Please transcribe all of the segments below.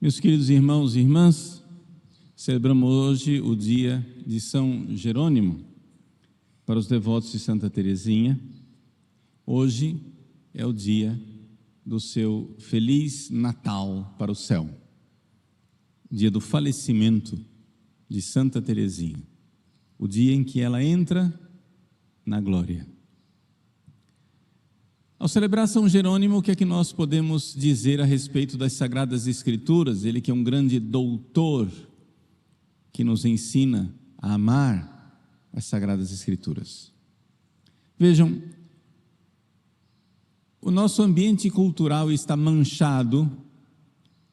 Meus queridos irmãos e irmãs, celebramos hoje o dia de São Jerônimo. Para os devotos de Santa Teresinha, hoje é o dia do seu feliz Natal para o céu, dia do falecimento de Santa Teresinha, o dia em que ela entra na glória. Ao celebrar São Jerônimo, o que é que nós podemos dizer a respeito das Sagradas Escrituras? Ele que é um grande doutor, que nos ensina a amar as Sagradas Escrituras. Vejam, o nosso ambiente cultural está manchado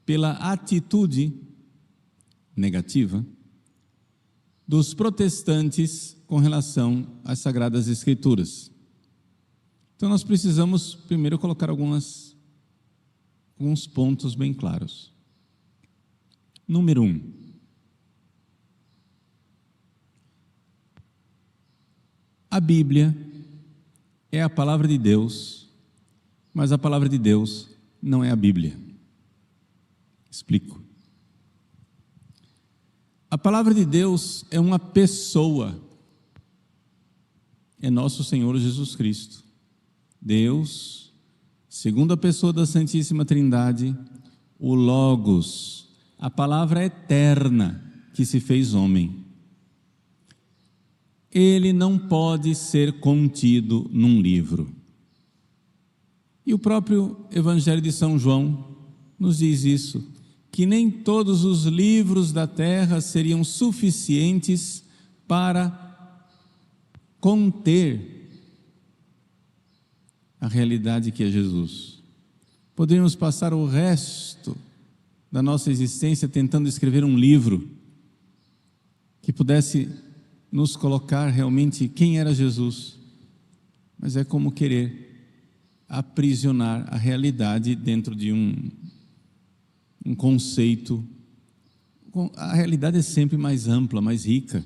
pela atitude negativa dos protestantes com relação às Sagradas Escrituras. Então nós precisamos primeiro colocar alguns pontos bem claros. Número 1. A Bíblia é a palavra de Deus, mas a palavra de Deus não é a Bíblia. Explico. A palavra de Deus é uma pessoa, é nosso Senhor Jesus Cristo. Deus, segunda pessoa da Santíssima Trindade, o Logos, a palavra eterna que se fez homem. Ele não pode ser contido num livro. E o próprio Evangelho de São João nos diz isso, que nem todos os livros da terra seriam suficientes para conter a realidade que é Jesus. Poderíamos passar o resto da nossa existência tentando escrever um livro que pudesse nos colocar realmente quem era Jesus, mas é como querer aprisionar a realidade dentro de um conceito. A realidade é sempre mais ampla, mais rica.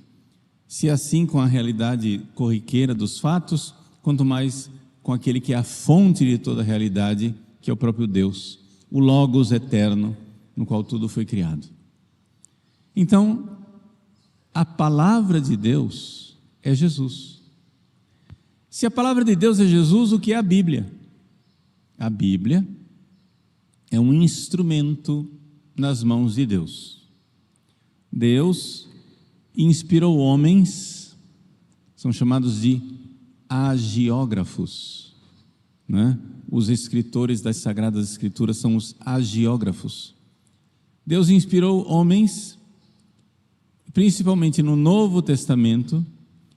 Se é assim com a realidade corriqueira dos fatos, quanto mais com aquele que é a fonte de toda a realidade, que é o próprio Deus, o Logos eterno, no qual tudo foi criado. Então, a palavra de Deus é Jesus. Se a palavra de Deus é Jesus, o que é a Bíblia? A Bíblia é um instrumento nas mãos de Deus. Deus inspirou homens, são chamados de agiógrafos, né? Os escritores das Sagradas Escrituras são os agiógrafos. Deus inspirou homens, principalmente no Novo Testamento,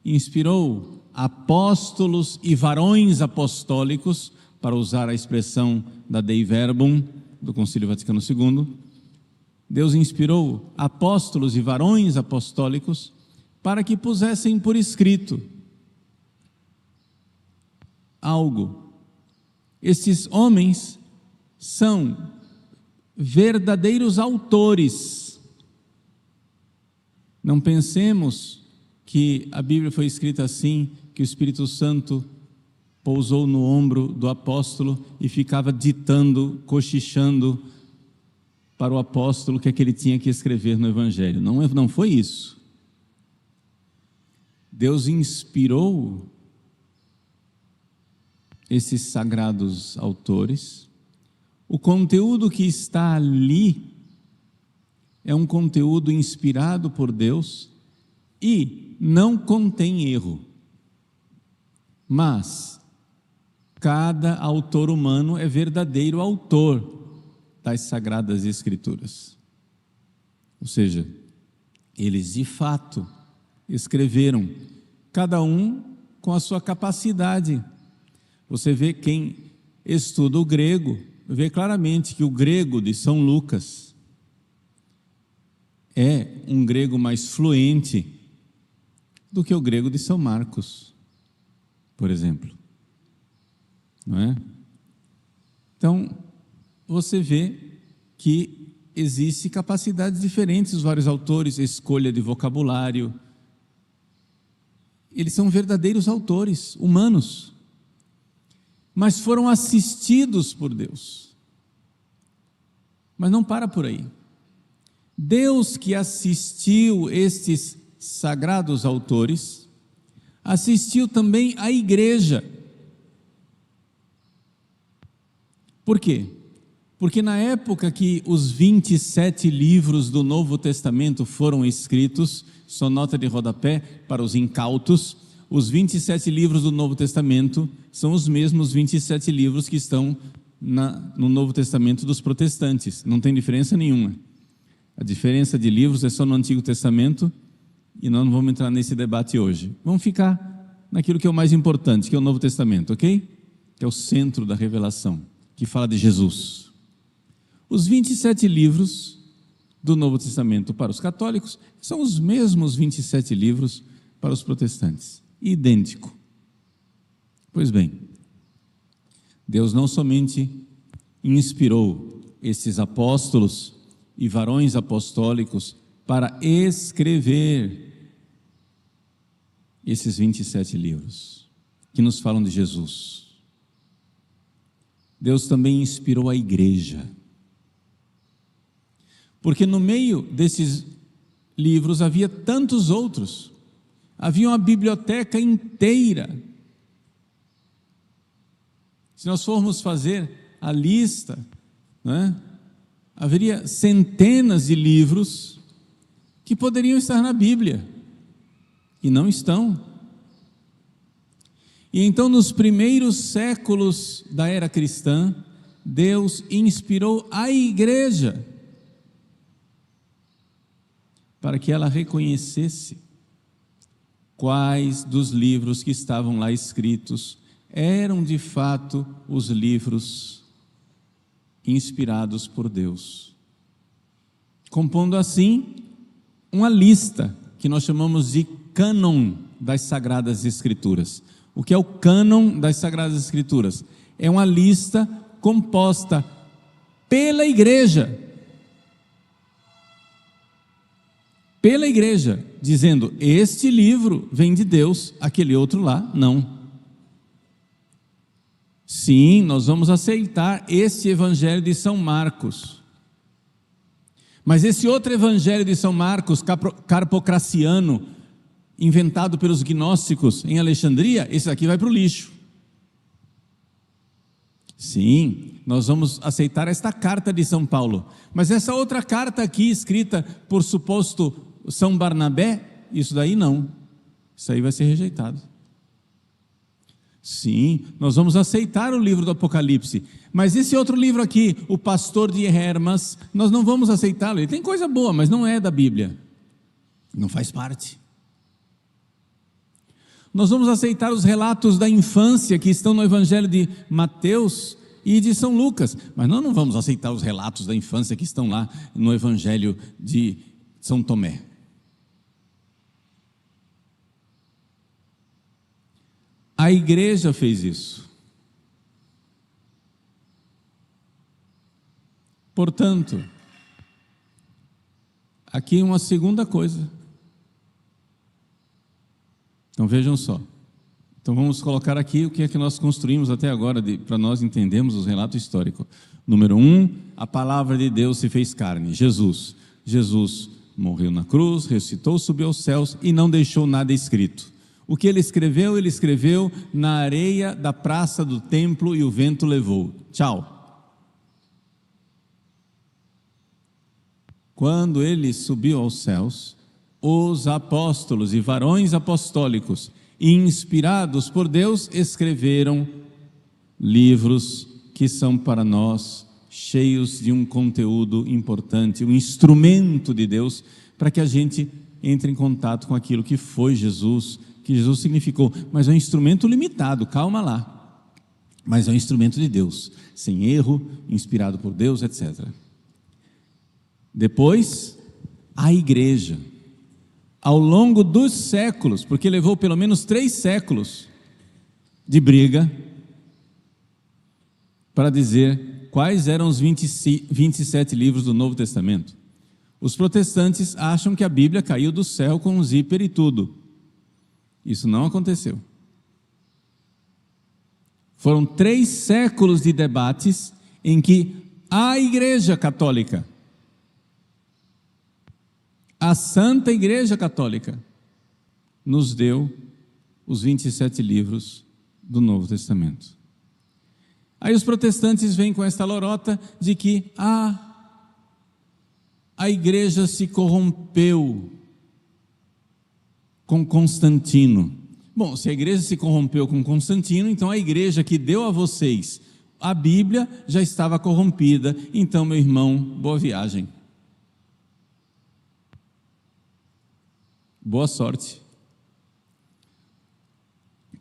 inspirou apóstolos e varões apostólicos, para usar a expressão da Dei Verbum, do Concílio Vaticano II. Deus inspirou apóstolos e varões apostólicos para que pusessem por escrito algo. Esses homens são verdadeiros autores. Não pensemos que a Bíblia foi escrita assim, que o Espírito Santo pousou no ombro do apóstolo e ficava ditando, cochichando para o apóstolo o que é que ele tinha que escrever no Evangelho. Não foi isso. Deus inspirou esses sagrados autores. O conteúdo que está ali é um conteúdo inspirado por Deus e não contém erro. Mas cada autor humano é verdadeiro autor das Sagradas Escrituras. Ou seja, eles de fato escreveram, cada um com a sua capacidade. Você vê, quem estuda o grego, vê claramente que o grego de São Lucas é um grego mais fluente do que o grego de São Marcos, por exemplo. Não é? Então, você vê que existe capacidades diferentes dos vários autores, escolha de vocabulário. Eles são verdadeiros autores, humanos, mas foram assistidos por Deus. Mas não para por aí. Deus que assistiu estes sagrados autores, assistiu também a igreja. Por quê? Porque na época que os 27 livros do Novo Testamento foram escritos, só nota de rodapé para os incautos, os 27 livros do Novo Testamento são os mesmos 27 livros que estão no Novo Testamento dos protestantes, não tem diferença nenhuma. A diferença de livros é só no Antigo Testamento, e nós não vamos entrar nesse debate hoje. Vamos ficar naquilo que é o mais importante, que é o Novo Testamento, ok? Que é o centro da revelação, que fala de Jesus. Os 27 livros do Novo Testamento para os católicos são os mesmos 27 livros para os protestantes. Idêntico. Pois bem, Deus não somente inspirou esses apóstolos e varões apostólicos para escrever esses 27 livros que nos falam de Jesus. Deus também inspirou a igreja. Porque no meio desses livros havia tantos outros, havia uma biblioteca inteira. Se nós formos fazer a lista, haveria centenas de livros que poderiam estar na Bíblia, e não estão. E então, nos primeiros séculos da era cristã, Deus inspirou a igreja para que ela reconhecesse quais dos livros que estavam lá escritos eram de fato os livros inspirados por Deus, compondo assim uma lista que nós chamamos de cânon das Sagradas Escrituras. O que é o cânon das Sagradas Escrituras? É uma lista composta pela igreja, dizendo: este livro vem de Deus, aquele outro lá, não. Sim, nós vamos aceitar este evangelho de São Marcos, mas esse outro evangelho de São Marcos, carpocraciano, inventado pelos gnósticos em Alexandria, esse aqui vai para o lixo. Sim, nós vamos aceitar esta carta de São Paulo, mas essa outra carta aqui, escrita por suposto São Barnabé, isso daí não, isso aí vai ser rejeitado. Sim, nós vamos aceitar o livro do Apocalipse, mas esse outro livro aqui, o Pastor de Hermas, nós não vamos aceitá-lo. Ele tem coisa boa, mas não é da Bíblia, não faz parte. Nós vamos aceitar os relatos da infância que estão no Evangelho de Mateus e de São Lucas, mas nós não vamos aceitar os relatos da infância que estão lá no Evangelho de São Tomé. A igreja fez isso. Portanto, aqui uma segunda coisa. Então vejam só. Então vamos colocar aqui o que é que nós construímos até agora para nós entendermos o relato histórico. Número 1, a palavra de Deus se fez carne, Jesus. Jesus morreu na cruz, ressuscitou, subiu aos céus e não deixou nada escrito. O que ele escreveu na areia da praça do templo e o vento levou. Tchau. Quando ele subiu aos céus, os apóstolos e varões apostólicos, inspirados por Deus, escreveram livros que são para nós cheios de um conteúdo importante, um instrumento de Deus para que a gente entre em contato com aquilo que foi Jesus, que Jesus significou, mas é um instrumento limitado, calma lá, mas é um instrumento de Deus, sem erro, inspirado por Deus, etc. Depois, a igreja, ao longo dos séculos, porque levou pelo menos 3 séculos de briga, para dizer quais eram os 27 livros do Novo Testamento. Os protestantes acham que a Bíblia caiu do céu com um zíper e tudo. Isso não aconteceu. Foram 3 séculos de debates em que a Igreja Católica a Santa Igreja Católica nos deu os 27 livros do Novo Testamento. Aí os protestantes vêm com esta lorota de que a igreja se corrompeu com Constantino. Bom, se a igreja se corrompeu com Constantino, então a igreja que deu a vocês a Bíblia já estava corrompida. Então, meu irmão, boa viagem. Boa sorte.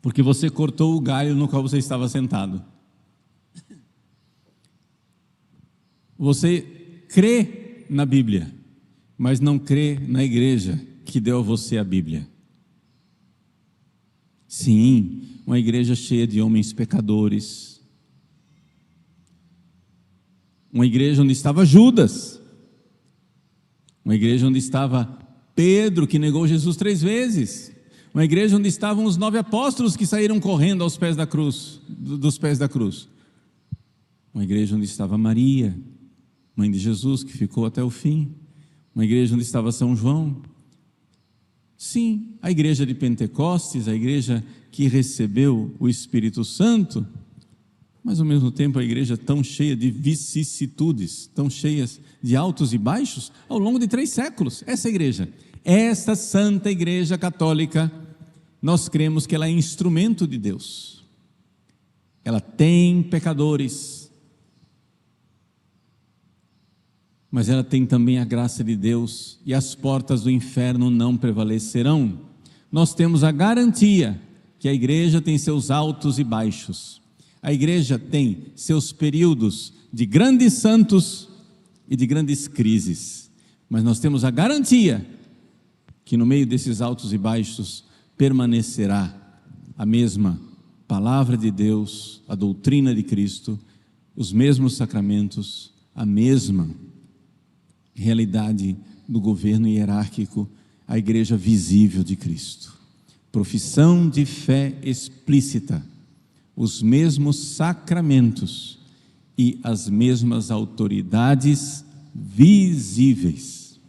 Porque você cortou o galho no qual você estava sentado. Você crê na Bíblia, mas não crê na igreja que deu a você a Bíblia. Sim, uma igreja cheia de homens pecadores. Uma igreja onde estava Judas. Uma igreja onde estava Pedro, que negou Jesus 3 vezes. Uma igreja onde estavam os 9 apóstolos que saíram correndo aos pés da cruz, dos pés da cruz. Uma igreja onde estava Maria, mãe de Jesus, que ficou até o fim. Uma igreja onde estava São João. Sim, a igreja de Pentecostes, a igreja que recebeu o Espírito Santo, mas ao mesmo tempo a igreja tão cheia de vicissitudes, tão cheias de altos e baixos, ao longo de 3 séculos. Essa igreja, esta Santa Igreja Católica, nós cremos que ela é instrumento de Deus. Ela tem pecadores, mas ela tem também a graça de Deus, e as portas do inferno não prevalecerão. Nós temos a garantia que a igreja tem seus altos e baixos. A igreja tem seus períodos de grandes santos e de grandes crises, mas nós temos a garantia que no meio desses altos e baixos permanecerá a mesma palavra de Deus, a doutrina de Cristo, os mesmos sacramentos, a mesma realidade do governo hierárquico, a igreja visível de Cristo. Profissão de fé explícita, os mesmos sacramentos e as mesmas autoridades visíveis.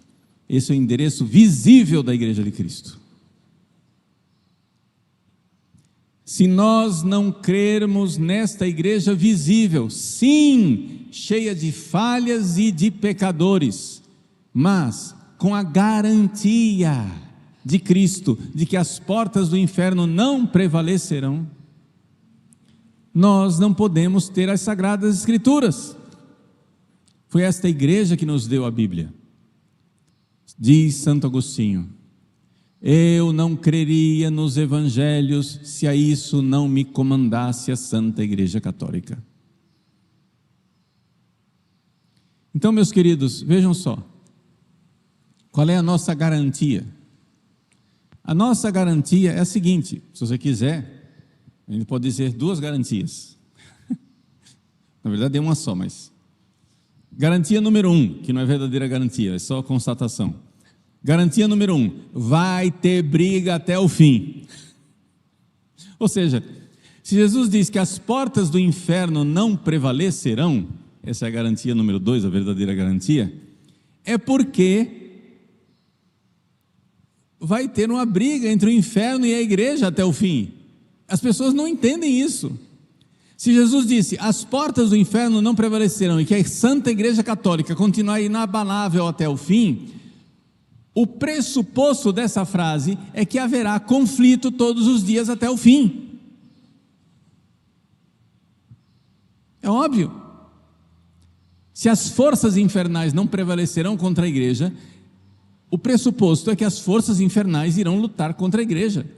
Esse é o endereço visível da igreja de Cristo. Se nós não crermos nesta igreja visível, sim, cheia de falhas e de pecadores, mas com a garantia de Cristo, de que as portas do inferno não prevalecerão, nós não podemos ter as Sagradas Escrituras. Foi esta igreja que nos deu a Bíblia. Diz Santo Agostinho: eu não creria nos evangelhos se a isso não me comandasse a Santa Igreja Católica. Então, meus queridos, vejam só, qual é a nossa garantia? A nossa garantia é a seguinte, se você quiser, a gente pode dizer 2 garantias. Na verdade é uma só, mas... Garantia número 1, que não é verdadeira garantia, é só constatação. Garantia número 1, vai ter briga até o fim. Ou seja, se Jesus diz que as portas do inferno não prevalecerão, essa é a garantia número 2, a verdadeira garantia, é porque vai ter uma briga entre o inferno e a igreja até o fim. As pessoas não entendem isso. Se Jesus disse, as portas do inferno não prevalecerão, e que a Santa Igreja Católica continuará inabalável até o fim, o pressuposto dessa frase é que haverá conflito todos os dias até o fim. É óbvio. Se as forças infernais não prevalecerão contra a igreja, o pressuposto é que as forças infernais irão lutar contra a igreja.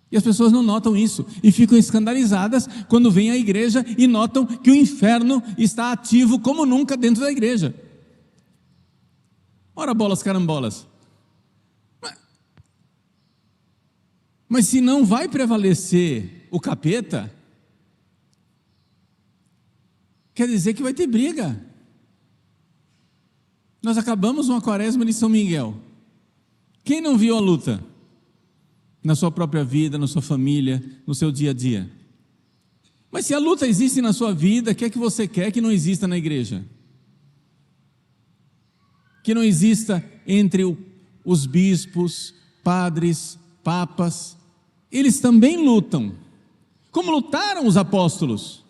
E as pessoas não notam isso e ficam escandalizadas quando vêm à igreja e notam que o inferno está ativo como nunca dentro da igreja. Ora bolas carambolas. Mas se não vai prevalecer o capeta, quer dizer que vai ter briga. Nós acabamos uma quaresma de São Miguel. Quem não viu a luta? Na sua própria vida, na sua família, no seu dia a dia. Mas se a luta existe na sua vida, o que é que você quer que não exista na igreja? que não exista entre os bispos, padres, papas. Eles também lutam, como lutaram os apóstolos.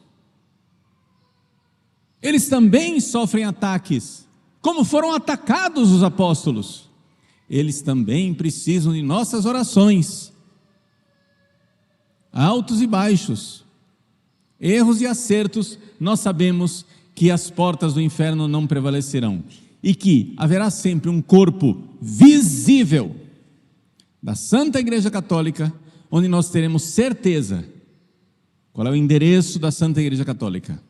Eles também sofrem ataques, como foram atacados os apóstolos. Eles também precisam de nossas orações, altos e baixos, erros e acertos. Nós sabemos que as portas do inferno não prevalecerão e que haverá sempre um corpo visível da Santa Igreja Católica, onde nós teremos certeza. Qual é o endereço da Santa Igreja Católica?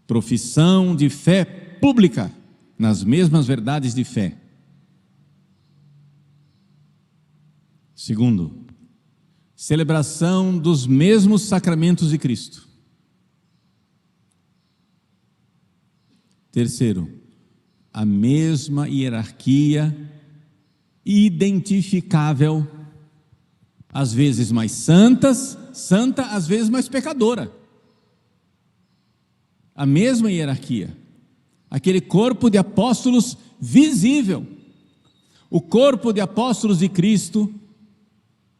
Profissão de fé pública, nas mesmas verdades de fé. Segundo, celebração dos mesmos sacramentos de Cristo. Terceiro, a mesma hierarquia identificável, às vezes mais santa, às vezes mais pecadora. A mesma hierarquia, aquele corpo de apóstolos visível. O corpo de apóstolos de Cristo,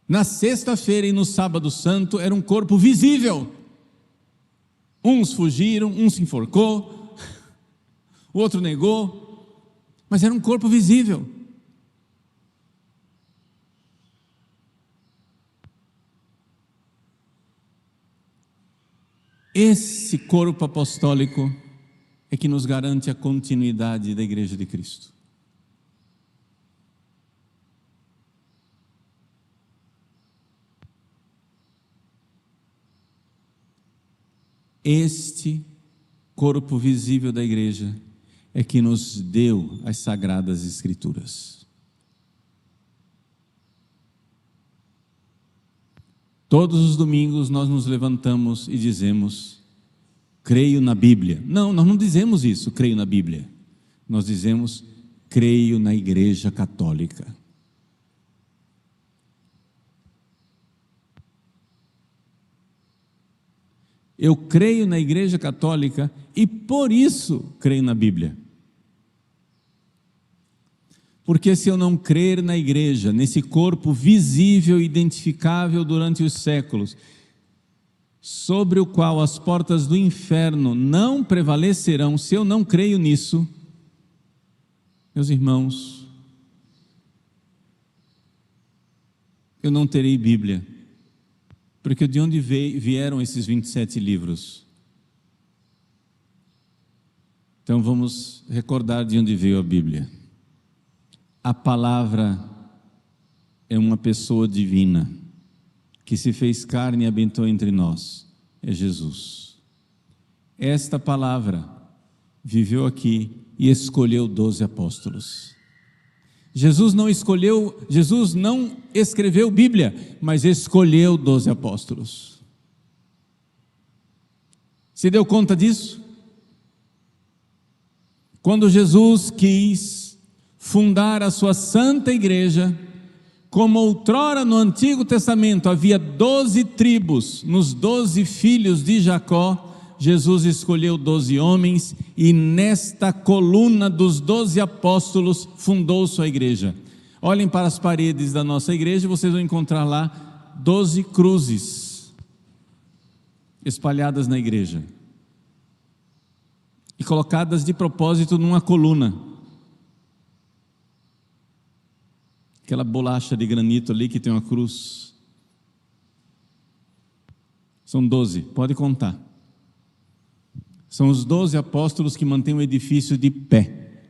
na sexta-feira e no sábado santo, era um corpo visível. Uns fugiram, um se enforcou, o outro negou, mas era um corpo visível. Esse corpo apostólico é que nos garante a continuidade da Igreja de Cristo. Este corpo visível da Igreja é que nos deu as Sagradas Escrituras. Todos os domingos nós nos levantamos e dizemos: creio na Bíblia. Não, nós não dizemos isso, creio na Bíblia. Nós dizemos: creio na Igreja Católica. Eu creio na Igreja Católica e por isso creio na Bíblia. Porque se eu não crer na Igreja, nesse corpo visível e identificável durante os séculos, sobre o qual as portas do inferno não prevalecerão, se eu não creio nisso, meus irmãos, eu não terei Bíblia. Porque de onde vieram esses 27 livros? Então vamos recordar de onde veio a Bíblia. A palavra é uma pessoa divina, que se fez carne e habitou entre nós, é Jesus. Esta palavra viveu aqui e escolheu 12 apóstolos. Jesus não escreveu Bíblia, mas escolheu 12 apóstolos. Se deu conta disso? Quando Jesus quis fundar a sua santa igreja, como outrora no Antigo Testamento havia 12 tribos, nos 12 filhos de Jacó, Jesus escolheu 12 homens e nesta coluna dos 12 apóstolos fundou sua igreja. Olhem para as paredes da nossa igreja e vocês vão encontrar lá 12 cruzes espalhadas na igreja e colocadas de propósito numa coluna. Aquela bolacha de granito ali que tem uma cruz. São 12, pode contar. São os 12 apóstolos que mantêm o edifício de pé.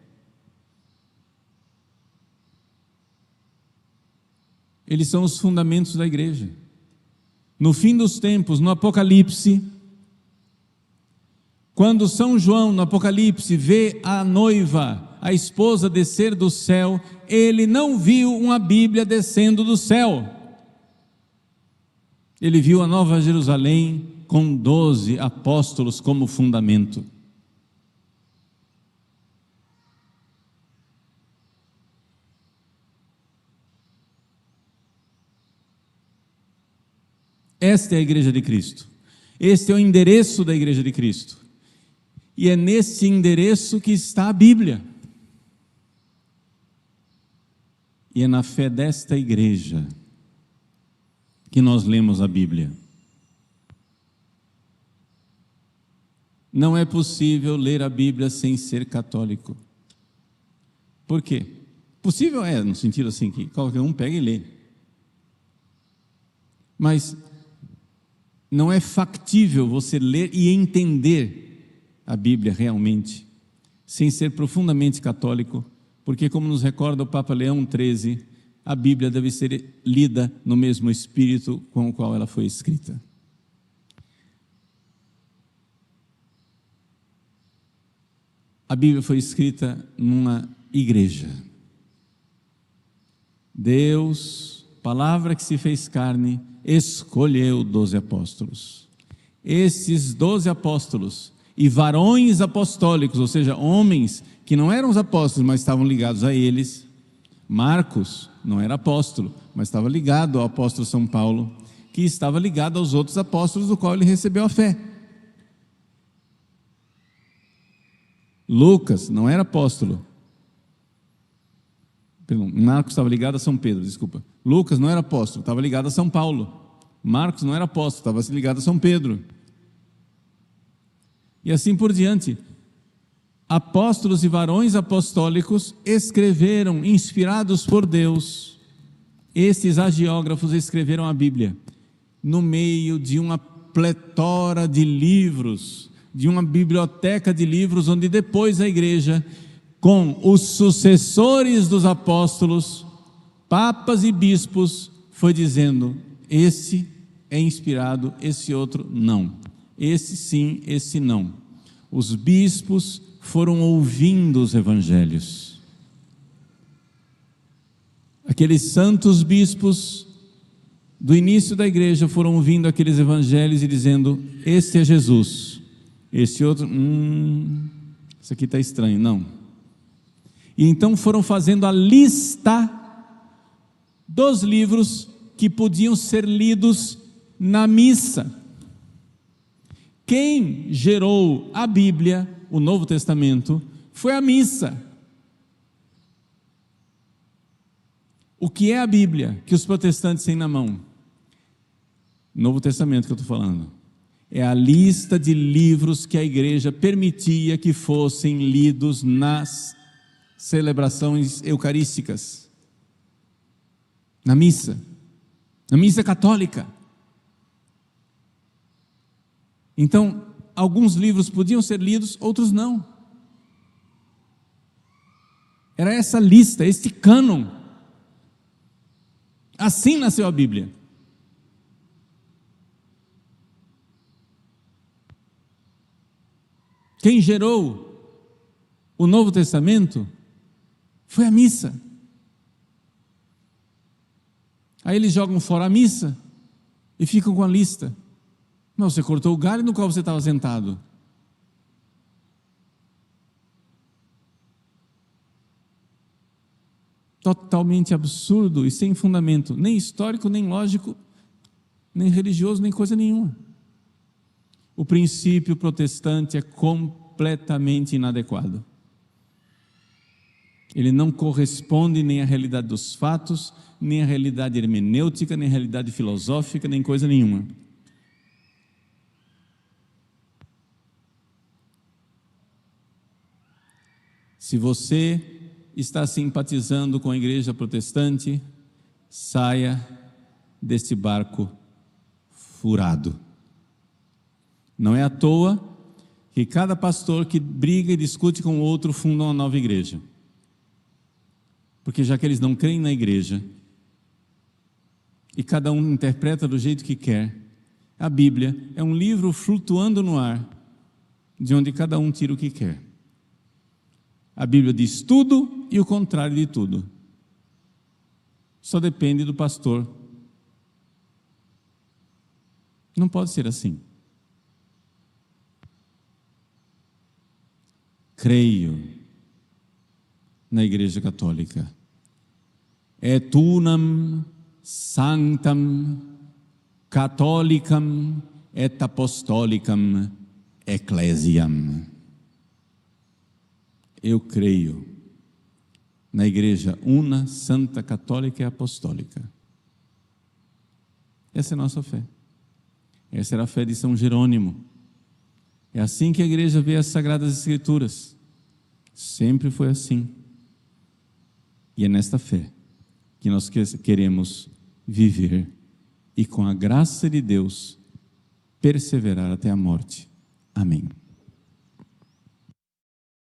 Eles são os fundamentos da igreja. No fim dos tempos, no Apocalipse, quando São João, no Apocalipse, vê a noiva, a esposa descer do céu, ele não viu uma Bíblia descendo do céu. Ele viu a Nova Jerusalém com 12 apóstolos como fundamento. Esta é a Igreja de Cristo. Este é o endereço da Igreja de Cristo. E é nesse endereço que está a Bíblia. E é na fé desta igreja que nós lemos a Bíblia. Não é possível ler a Bíblia sem ser católico. Por quê? Possível é, no sentido assim, que qualquer um pega e lê. Mas não é factível você ler e entender a Bíblia realmente, sem ser profundamente católico, porque, como nos recorda o Papa Leão XIII, a Bíblia deve ser lida no mesmo espírito com o qual ela foi escrita. A Bíblia foi escrita numa igreja. Deus, palavra que se fez carne, escolheu 12 apóstolos. Esses 12 apóstolos e varões apostólicos, ou seja, homens que não eram os apóstolos, mas estavam ligados a eles. Marcos não era apóstolo, mas estava ligado ao apóstolo São Paulo, que estava ligado aos outros apóstolos, do qual ele recebeu a fé. Lucas não era apóstolo. Perdão, Marcos estava ligado a São Pedro, desculpa. Lucas não era apóstolo, estava ligado a São Paulo. Marcos não era apóstolo, estava ligado a São Pedro. E assim por diante. Apóstolos e varões apostólicos escreveram, inspirados por Deus. Esses hagiógrafos escreveram a Bíblia no meio de uma pletora de livros, de uma biblioteca de livros, onde depois a igreja, com os sucessores dos apóstolos, papas e bispos, foi dizendo: esse é inspirado, esse outro não, esse sim, esse não. Os bispos foram ouvindo os evangelhos. Aqueles santos bispos do início da igreja foram ouvindo aqueles evangelhos e dizendo: esse é Jesus, esse outro, isso aqui está estranho, não. E então foram fazendo a lista dos livros que podiam ser lidos na missa. Quem gerou a Bíblia, o Novo Testamento, foi a missa. O que é a Bíblia que os protestantes têm na mão? Novo Testamento que eu estou falando. É a lista de livros que a igreja permitia que fossem lidos nas celebrações eucarísticas, na missa católica. Então, alguns livros podiam ser lidos, outros não. Era essa lista, este cânon. Assim nasceu a Bíblia. Quem gerou o Novo Testamento foi a missa. Aí eles jogam fora a missa e ficam com a lista. Não, você cortou o galho no qual você estava sentado. Totalmente absurdo e sem fundamento, nem histórico, nem lógico, nem religioso, nem coisa nenhuma. O princípio protestante é completamente inadequado. Ele não corresponde nem à realidade dos fatos, nem à realidade hermenêutica, nem à realidade filosófica, nem coisa nenhuma. Se você está simpatizando com a igreja protestante, saia deste barco furado. Não é à toa que cada pastor que briga e discute com o outro funda uma nova igreja. Porque já que eles não creem na igreja, e cada um interpreta do jeito que quer, a Bíblia é um livro flutuando no ar, de onde cada um tira o que quer. A Bíblia diz tudo e o contrário de tudo. Só depende do pastor. Não pode ser assim. Creio na Igreja Católica. Et unam sanctam catholicam et apostolicam ecclesiam. Eu creio na Igreja una, santa, católica e apostólica. Essa é a nossa fé. Essa era a fé de São Jerônimo. É assim que a Igreja vê as Sagradas Escrituras. Sempre foi assim. E é nesta fé que nós queremos viver e, com a graça de Deus, perseverar até a morte. Amém.